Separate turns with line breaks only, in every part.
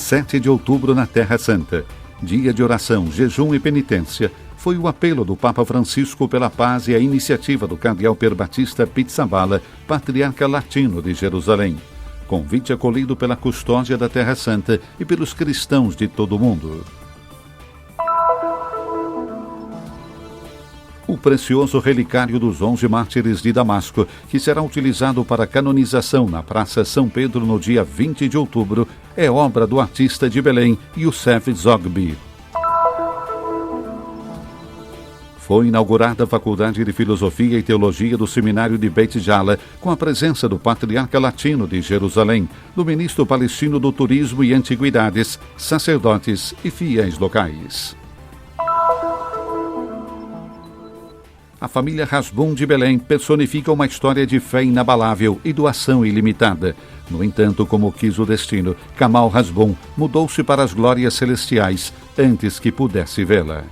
7 de outubro na Terra Santa. Dia de oração, jejum e penitência. Foi o apelo do Papa Francisco pela paz e a iniciativa do cardeal Pierbatista Pizzaballa, patriarca latino de Jerusalém. Convite acolhido pela custódia da Terra Santa e pelos cristãos de todo o mundo. O precioso relicário dos 11 mártires de Damasco, que será utilizado para canonização na Praça São Pedro no dia 20 de outubro, é obra do artista de Belém, Youssef Zogby. Foi inaugurada a Faculdade de Filosofia e Teologia do Seminário de Beit Jala, com a presença do Patriarca Latino de Jerusalém, do Ministro Palestino do Turismo e Antiguidades, sacerdotes e fiéis locais. A família Hasbun de Belém personifica uma história de fé inabalável e doação ilimitada. No entanto, como quis o destino, Kamal Hasbun mudou-se para as glórias celestiais antes que pudesse vê-la.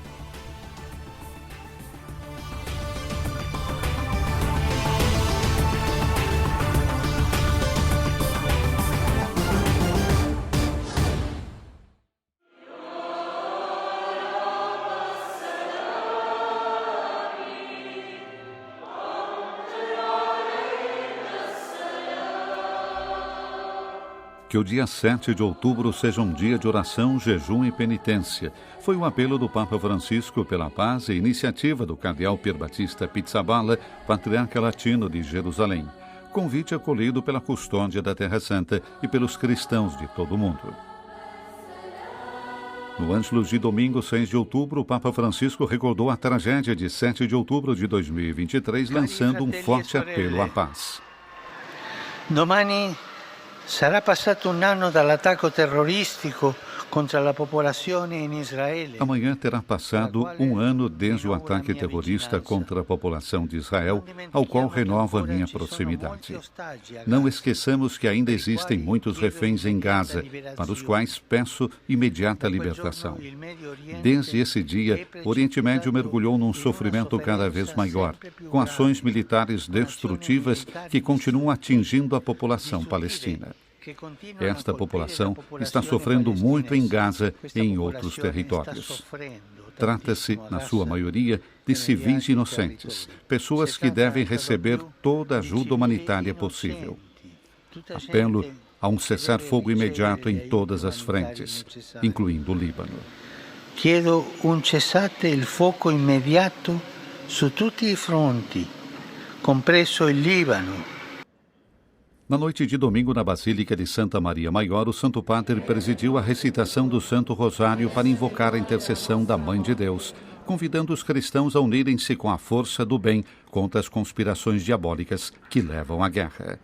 Que o dia 7 de outubro seja um dia de oração, jejum e penitência. Foi o apelo do Papa Francisco pela paz e iniciativa do cardeal Pierbatista Pizzaballa, patriarca latino de Jerusalém. Convite acolhido pela custódia da Terra Santa e pelos cristãos de todo o mundo. No Ângelus de domingo, 6 de outubro, o Papa Francisco recordou a tragédia de 7 de outubro de 2023, lançando um forte apelo à paz.
Domani sarà passato un anno dall'attacco terroristico contra la popolazione in Israele.
Amanhã terá passado um ano desde o ataque terrorista contra a população de Israel, ao qual renovo a minha proximidade. Não esqueçamos que ainda existem muitos reféns em Gaza, para os quais peço imediata libertação. Desde esse dia, o Oriente Médio mergulhou num sofrimento cada vez maior, com ações militares destrutivas que continuam atingindo a população palestina. Esta população está sofrendo muito em Gaza e em outros territórios. Trata-se, na sua maioria, de civis inocentes, pessoas que devem receber toda a ajuda humanitária possível. Apelo a um cessar-fogo imediato em todas as frentes, incluindo o Líbano.
Chiedo un cessate il fuoco immediato su tutti i fronti, compreso il Libano.
Na noite de domingo, na Basílica de Santa Maria Maior, o Santo Padre presidiu a recitação do Santo Rosário para invocar a intercessão da Mãe de Deus, convidando os cristãos a unirem-se com a força do bem contra as conspirações diabólicas que levam à guerra.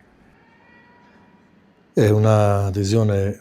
É uma adesione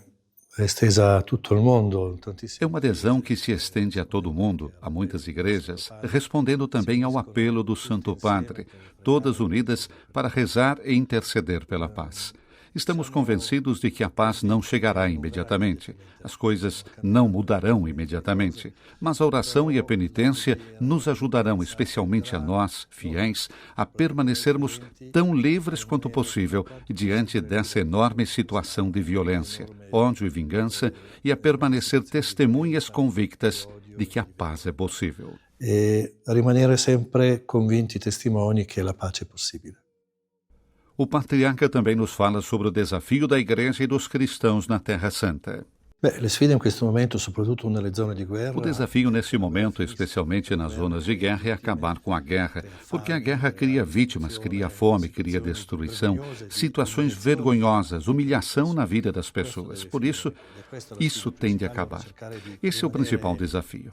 estesa a tutto il mondo.
É uma adesão que se estende a todo o mundo, a muitas igrejas, respondendo também ao apelo do Santo Padre, todas unidas para rezar e interceder pela paz. Estamos convencidos de que a paz não chegará imediatamente, as coisas não mudarão imediatamente, mas a oração e a penitência nos ajudarão, especialmente a nós, fiéis, a permanecermos tão livres quanto possível diante dessa enorme situação de violência, ódio e vingança, e a permanecer testemunhas convictas de que a paz é possível.
E rimanere sempre convinti testimoni che la pace è possibile.
O patriarca também nos fala sobre o desafio da Igreja e dos cristãos na Terra Santa.
Le sfide in questo momento, soprattutto nelle zone di guerra.
O desafio nesse momento, especialmente nas zonas de guerra, é acabar com a guerra, porque a guerra cria vítimas, cria fome, cria destruição, situações vergonhosas, humilhação na vida das pessoas. Por isso tem de acabar. Esse é o principal desafio.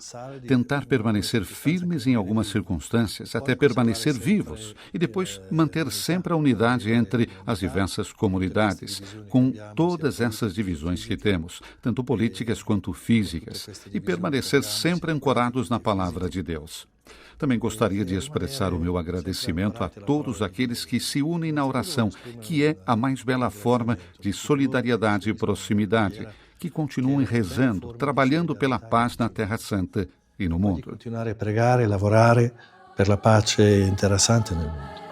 Tentar permanecer firmes em algumas circunstâncias, até permanecer vivos, e depois manter sempre a unidade entre as diversas comunidades, com todas essas divisões que temos, tanto políticas quanto físicas, e permanecer sempre ancorados na palavra de Deus. Também gostaria de expressar o meu agradecimento a todos aqueles que se unem na oração, que é a mais bela forma de solidariedade e proximidade, que continuem rezando, trabalhando pela paz na Terra Santa e no mundo.
Continuare a pregare e lavorare per la pace in Terra Santa e nel mondo.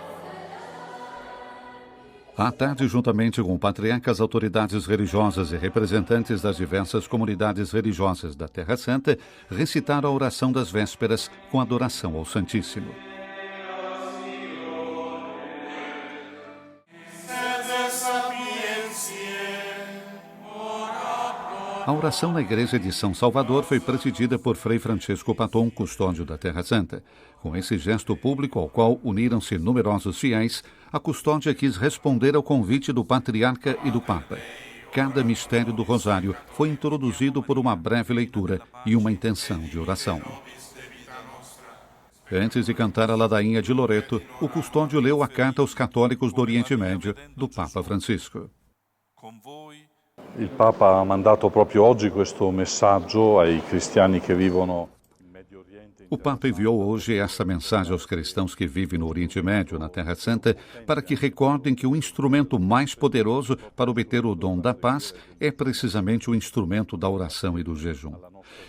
À tarde, juntamente com o patriarca, as autoridades religiosas e representantes das diversas comunidades religiosas da Terra Santa recitaram a oração das vésperas com adoração ao Santíssimo. A oração na igreja de São Salvador foi presidida por Frei Francisco Paton, custódio da Terra Santa. Com esse gesto público, ao qual uniram-se numerosos fiéis, a custódia quis responder ao convite do patriarca e do Papa. Cada mistério do rosário foi introduzido por uma breve leitura e uma intenção de oração. Antes de cantar a ladainha de Loreto, o custódio leu a carta aos católicos do Oriente Médio do Papa Francisco.
Il Papa ha mandato proprio oggi questo messaggio ai cristiani che vivono in Medio Oriente.
O Papa enviou hoje essa mensagem aos cristãos que vivem no Oriente Médio, na Terra Santa, para que recordem que o instrumento mais poderoso para obter o dom da paz é precisamente o instrumento da oração e do jejum.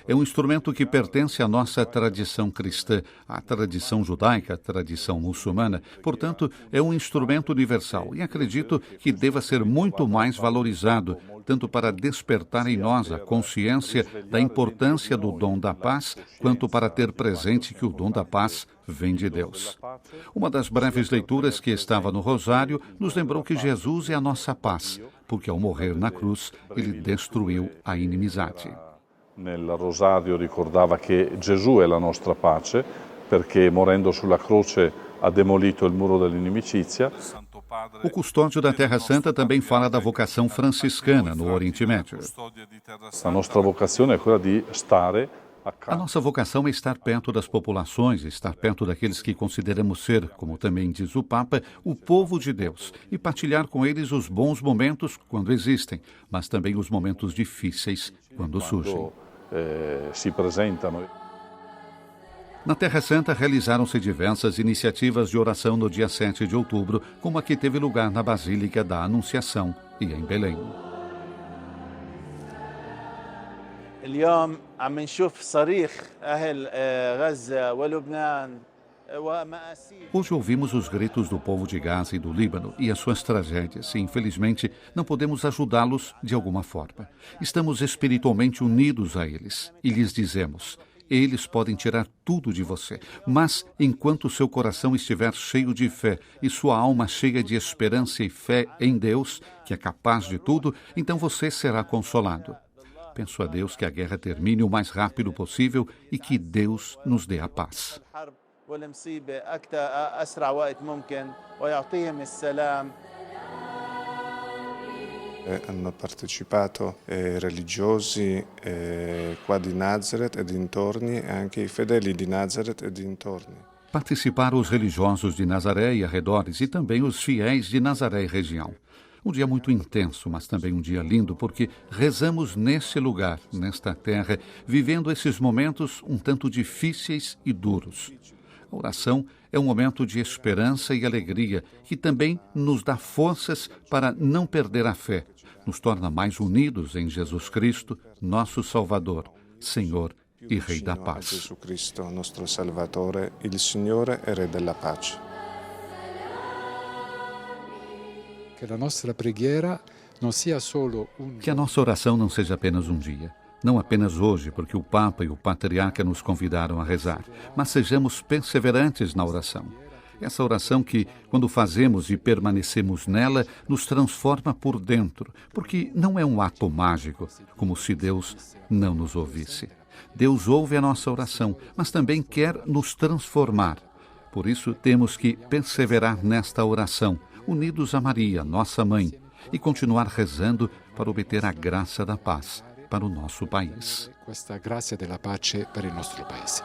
É um instrumento que pertence à nossa tradição cristã, à tradição judaica, à tradição muçulmana. Portanto, é um instrumento universal e acredito que deva ser muito mais valorizado, tanto para despertar em nós a consciência da importância do dom da paz, quanto para ter presente que o dom da paz vem de Deus. Uma das breves leituras que estava no Rosário nos lembrou que Jesus é a nossa paz, porque ao morrer na cruz, ele destruiu a inimizade.
Nel Rosario ricordava che Gesù è la nostra pace, perché morendo sulla croce ha demolito il muro dell'inimicizia.
O custódio da Terra Santa também fala da vocação franciscana no Oriente Médio.
La nostra vocazione è quella di stare
A nossa vocação é estar perto das populações, estar perto daqueles que consideramos ser, como também diz o Papa, o povo de Deus, e partilhar com eles os bons momentos quando existem, mas também os momentos difíceis quando surgem.
si presentano.
Na Terra Santa realizaram-se diversas iniciativas de oração no dia 7 de outubro, como a que teve lugar na Basílica da Anunciação e em Belém.
اليوم عم نشوف صريخ أهل غزة ولبنان ومآسي.
Hoje ouvimos os gritos do povo de Gaza e do Líbano e as suas tragédias, e infelizmente não podemos ajudá-los de alguma forma. Estamos espiritualmente unidos a eles e lhes dizemos: eles podem tirar tudo de você, mas enquanto seu coração estiver cheio de fé e sua alma cheia de esperança e fé em Deus, que é capaz de tudo, então você será consolado. Peço a Deus que a guerra termine o mais rápido possível e que Deus nos dê a paz.
Hanno partecipato religiosi qua di Nazareth e dintorni e anche i fedeli di Nazareth e dintorni.
Participaram os religiosos de Nazaré e arredores e também os fiéis de Nazaré e região. Um dia muito intenso, mas também um dia lindo, porque rezamos nesse lugar, nesta terra, vivendo esses momentos um tanto difíceis e duros. A oração é um momento de esperança e alegria, que também nos dá forças para não perder a fé, nos torna mais unidos em Jesus Cristo, nosso Salvador, Senhor e Rei da Paz.
Jesus Cristo, nostro Salvatore, il Signore e Re della Pace.
Que a nossa preghiera não seja solo
Que a nossa oração não seja apenas um dia, não apenas hoje, porque o Papa e o Patriarca nos convidaram a rezar, mas sejamos perseverantes na oração. Essa oração que, quando fazemos e permanecemos nela, nos transforma por dentro, porque não é um ato mágico, como se Deus não nos ouvisse. Deus ouve a nossa oração, mas também quer nos transformar. Por isso, temos que perseverar nesta oração, unidos a Maria, nossa mãe, e continuar rezando para obter a graça da paz para o nosso país.
Questa grazia della pace per il nostro paese.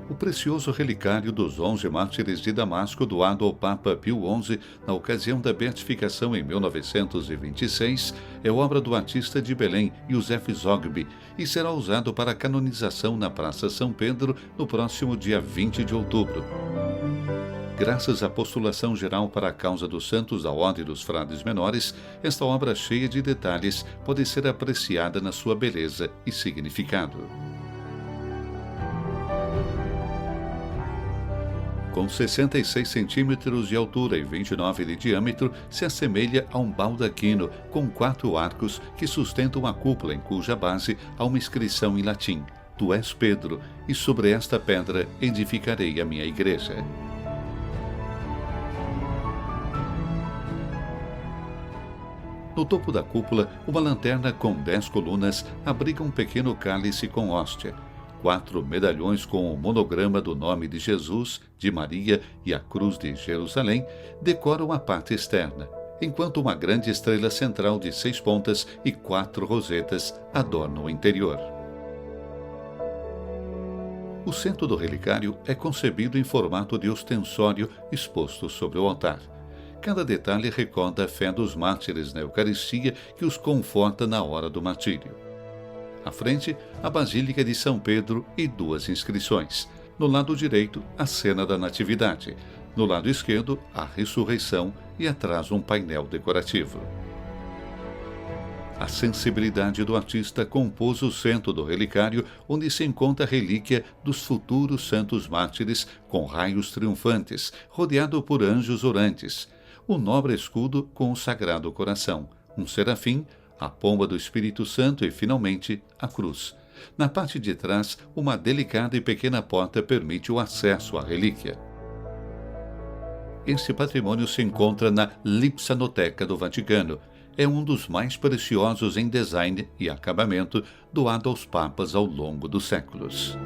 O precioso relicário dos 11 mártires de Damasco, doado ao Papa Pio XI na ocasião da beatificação em 1926, é obra do artista de Belém, Youssef Zogby, e será usado para a canonização na Praça São Pedro no próximo dia 20 de outubro. Graças à postulação geral para a causa dos santos da Ordem dos Frades Menores, esta obra cheia de detalhes pode ser apreciada na sua beleza e significado. Com 66 centímetros de altura e 29 de diâmetro, se assemelha a um baldaquino com 4 arcos que sustentam a cúpula em cuja base há uma inscrição em latim: Tu és Pedro, e sobre esta pedra edificarei a minha igreja. No topo da cúpula, uma lanterna com 10 colunas abriga um pequeno cálice com hóstia. 4 medalhões com o monograma do nome de Jesus, de Maria e a cruz de Jerusalém decoram a parte externa, enquanto uma grande estrela central de 6 pontas e 4 rosetas adornam o interior. O centro do relicário é concebido em formato de ostensório exposto sobre o altar. Cada detalhe recorda a fé dos mártires na Eucaristia que os conforta na hora do martírio. À frente, a Basílica de São Pedro e 2 inscrições. No lado direito, a cena da Natividade. No lado esquerdo, a Ressurreição e atrás um painel decorativo. A sensibilidade do artista compôs o centro do relicário, onde se encontra a relíquia dos futuros santos mártires com raios triunfantes, rodeado por anjos orantes, o nobre escudo com o Sagrado Coração, um serafim, a pomba do Espírito Santo e, finalmente, a cruz. Na parte de trás, uma delicada e pequena porta permite o acesso à relíquia. Esse patrimônio se encontra na Lipsanoteca do Vaticano. É um dos mais preciosos em design e acabamento doado aos papas ao longo dos séculos.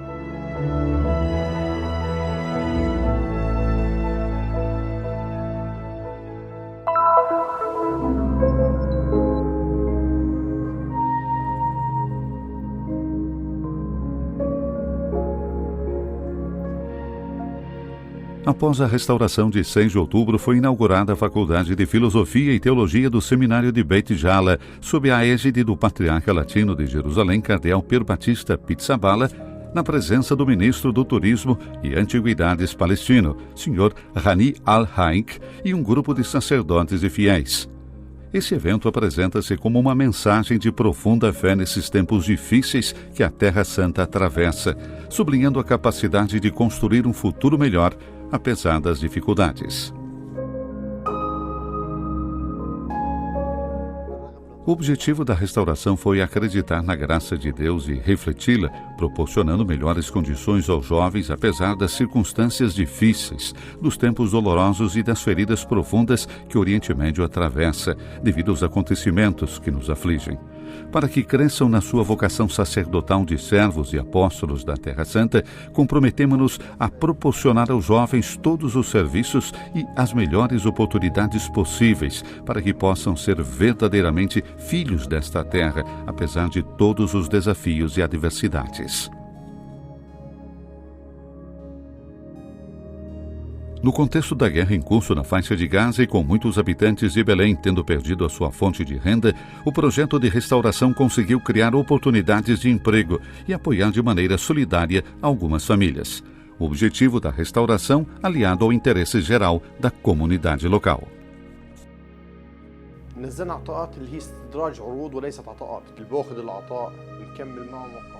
Após a restauração de 6 de outubro, foi inaugurada a Faculdade de Filosofia e Teologia do Seminário de Beit Jala, sob a égide do Patriarca Latino de Jerusalém, Cardeal Pier Battista Pizzaballa, na presença do Ministro do Turismo e Antiguidades palestino, Sr. Hani Al-Haik, e um grupo de sacerdotes e fiéis. Esse evento apresenta-se como uma mensagem de profunda fé nesses tempos difíceis que a Terra Santa atravessa, sublinhando a capacidade de construir um futuro melhor, apesar das dificuldades. O objetivo da restauração foi acreditar na graça de Deus e refleti-la, proporcionando melhores condições aos jovens apesar das circunstâncias difíceis, dos tempos dolorosos e das feridas profundas que o Oriente Médio atravessa devido aos acontecimentos que nos afligem. Para que cresçam na sua vocação sacerdotal de servos e apóstolos da Terra Santa, comprometemo-nos a proporcionar aos jovens todos os serviços e as melhores oportunidades possíveis para que possam ser verdadeiramente filhos desta terra, apesar de todos os desafios e adversidades. No contexto da guerra em curso na faixa de Gaza e com muitos habitantes de Belém tendo perdido a sua fonte de renda, o projeto de restauração conseguiu criar oportunidades de emprego e apoiar de maneira solidária algumas famílias. O objetivo da restauração aliado ao interesse geral da comunidade local.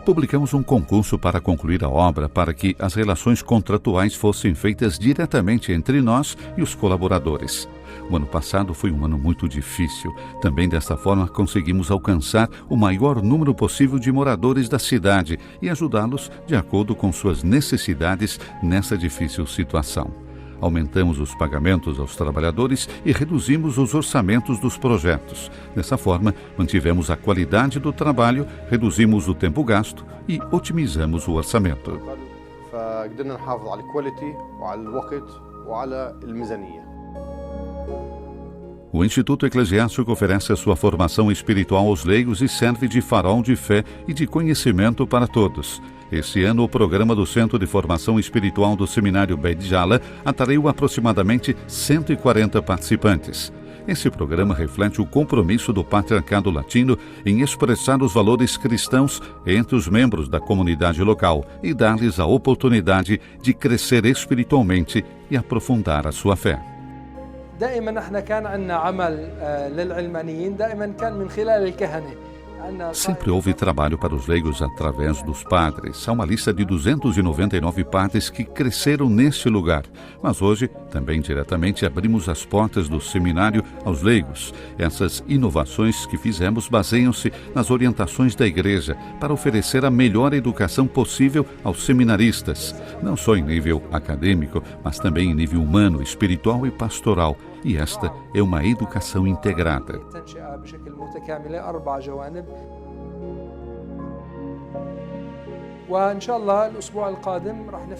Publicamos um concurso para concluir a obra para que as relações contratuais fossem feitas diretamente entre nós e os colaboradores. O ano passado foi um ano muito difícil. Também desta forma conseguimos alcançar o maior número possível de moradores da cidade e ajudá-los de acordo com suas necessidades nessa difícil situação. Aumentamos os pagamentos aos trabalhadores e reduzimos os orçamentos dos projetos. Dessa forma, mantivemos a qualidade do trabalho, reduzimos o tempo gasto e otimizamos o orçamento. O Instituto Eclesiástico oferece a sua formação espiritual aos leigos e serve de farol de fé e de conhecimento para todos. Este ano, o programa do Centro de Formação Espiritual do Seminário Beit Jala atraiu aproximadamente 140 participantes. Esse programa reflete o compromisso do Patriarcado Latino em expressar os valores cristãos entre os membros da comunidade local e dar-lhes a oportunidade de crescer espiritualmente e aprofundar a sua fé.
دائما احنا كان عندنا عمل للعلمانيين دائما كان من خلال الكهنة.
Sempre houve trabalho para os leigos através dos padres. Há uma lista de 299 padres que cresceram neste lugar. Mas hoje, também diretamente, abrimos as portas do seminário aos leigos. Essas inovações que fizemos baseiam-se nas orientações da Igreja para oferecer a melhor educação possível aos seminaristas, não só em nível acadêmico, mas também em nível humano, espiritual e pastoral. E esta é uma educação integrada.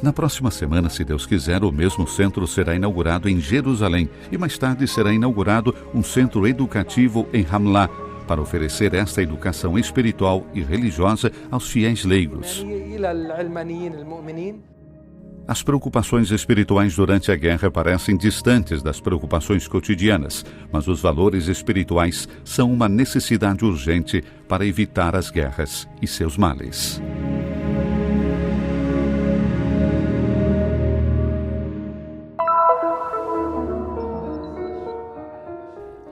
Na próxima semana, se Deus quiser, o mesmo centro será inaugurado em Jerusalém e mais tarde será inaugurado um centro educativo em Ramlah para oferecer esta educação espiritual e religiosa aos fiéis leigos. As preocupações espirituais durante a guerra parecem distantes das preocupações cotidianas, mas os valores espirituais são uma necessidade urgente para evitar as guerras e seus males.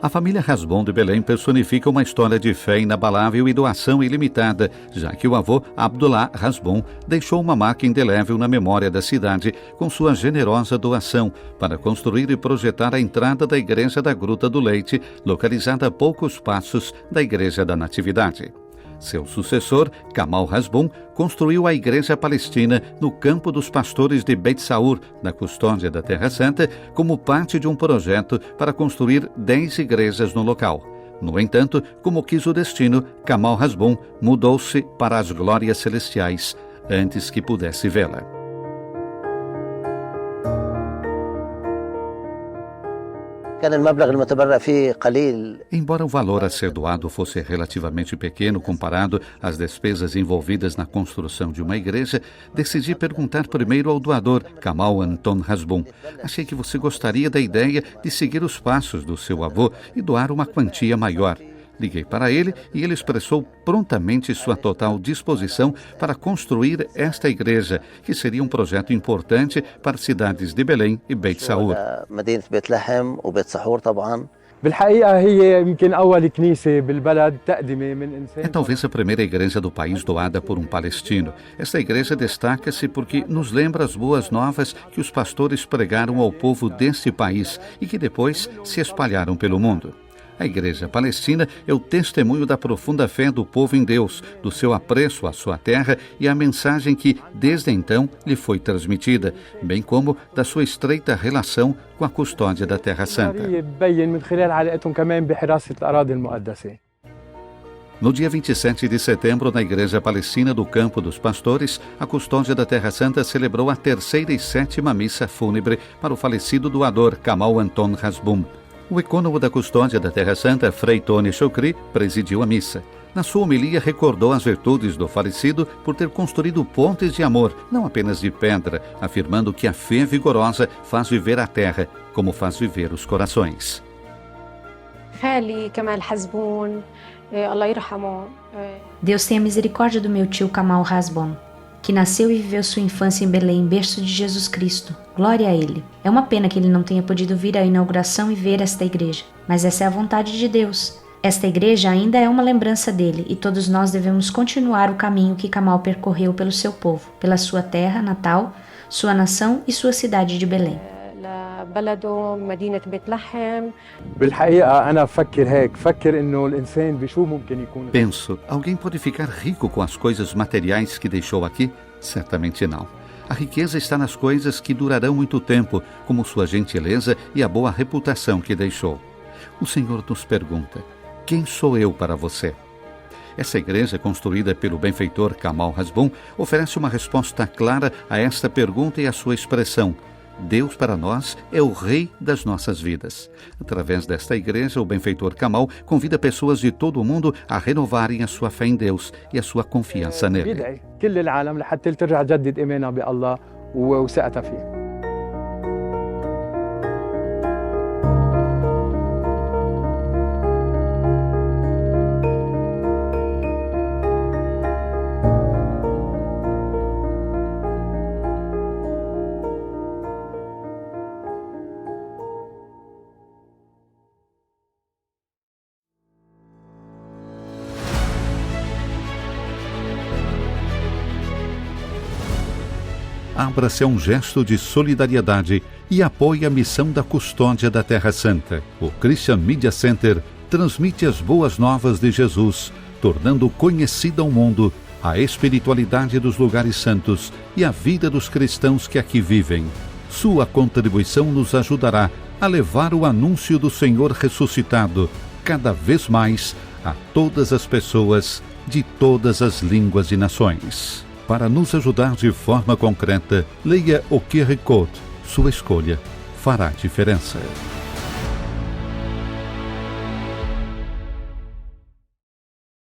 A família Hasbon de Belém personifica uma história de fé inabalável e doação ilimitada, já que o avô Abdullah Hasbon deixou uma marca indelével na memória da cidade com sua generosa doação para construir e projetar a entrada da Igreja da Gruta do Leite, localizada a poucos passos da Igreja da Natividade. Seu sucessor, Kamal Hasbon, construiu a Igreja Palestina no Campo dos Pastores de Beit Saur, na custódia da Terra Santa, como parte de um projeto para construir 10 igrejas no local. No entanto, como quis o destino, Kamal Hasbon mudou-se para as glórias celestiais antes que pudesse vê-la. Embora o valor a ser doado fosse relativamente pequeno comparado às despesas envolvidas na construção de uma igreja, decidi perguntar primeiro ao doador, Kamal Anton Hasbon. Achei que você gostaria da ideia de seguir os passos do seu avô e doar uma quantia maior. Liguei para ele e ele expressou prontamente sua total disposição para construir esta igreja, que seria um projeto importante para as cidades de Belém e Beit Saur. É talvez a primeira igreja do país doada por um palestino. Esta igreja destaca-se porque nos lembra as boas novas que os pastores pregaram ao povo deste país e que depois se espalharam pelo mundo. A Igreja Palestina é o testemunho da profunda fé do povo em Deus, do seu apreço à sua terra e a mensagem que, desde então, lhe foi transmitida, bem como da sua estreita relação com a custódia da Terra Santa. No dia 27 de setembro, na Igreja Palestina do Campo dos Pastores, a custódia da Terra Santa celebrou a terceira e sétima missa fúnebre para o falecido doador Kamal Anton Hasbon. O ecônomo da custódia da Terra Santa, Frei Tony Choukri, presidiu a missa. Na sua homilia, recordou as virtudes do falecido por ter construído pontes de amor, não apenas de pedra, afirmando que a fé vigorosa faz viver a terra, como faz viver os corações.
Deus tenha misericórdia do meu tio Kamal Hasbon, que nasceu e viveu sua infância em Belém, berço de Jesus Cristo. Glória a Ele. É uma pena que ele não tenha podido vir à inauguração e ver esta igreja, mas essa é a vontade de Deus. Esta igreja ainda é uma lembrança dele e todos nós devemos continuar o caminho que Kamal percorreu pelo seu povo, pela sua terra natal, sua nação e sua cidade de Belém.
Penso, alguém pode ficar rico com as coisas materiais que deixou aqui? Certamente não. A riqueza está nas coisas que durarão muito tempo, como sua gentileza e a boa reputação que deixou. O Senhor nos pergunta: quem sou eu para você? Essa igreja, construída pelo benfeitor Kamal Hasbon, oferece uma resposta clara a esta pergunta e a sua expressão: Deus para nós é o Rei das nossas vidas. Através desta igreja, o benfeitor Kamal convida pessoas de todo o mundo a renovarem a sua fé em Deus e a sua confiança nele. abra-se a um gesto de solidariedade e apoie a missão da custódia da Terra Santa. O Christian Media Center transmite as boas novas de Jesus, tornando conhecida ao mundo a espiritualidade dos lugares santos e a vida dos cristãos que aqui vivem. Sua contribuição nos ajudará a levar o anúncio do Senhor ressuscitado cada vez mais a todas as pessoas de todas as línguas e nações. Para nos ajudar de forma concreta, leia o QR Code. Sua escolha fará diferença.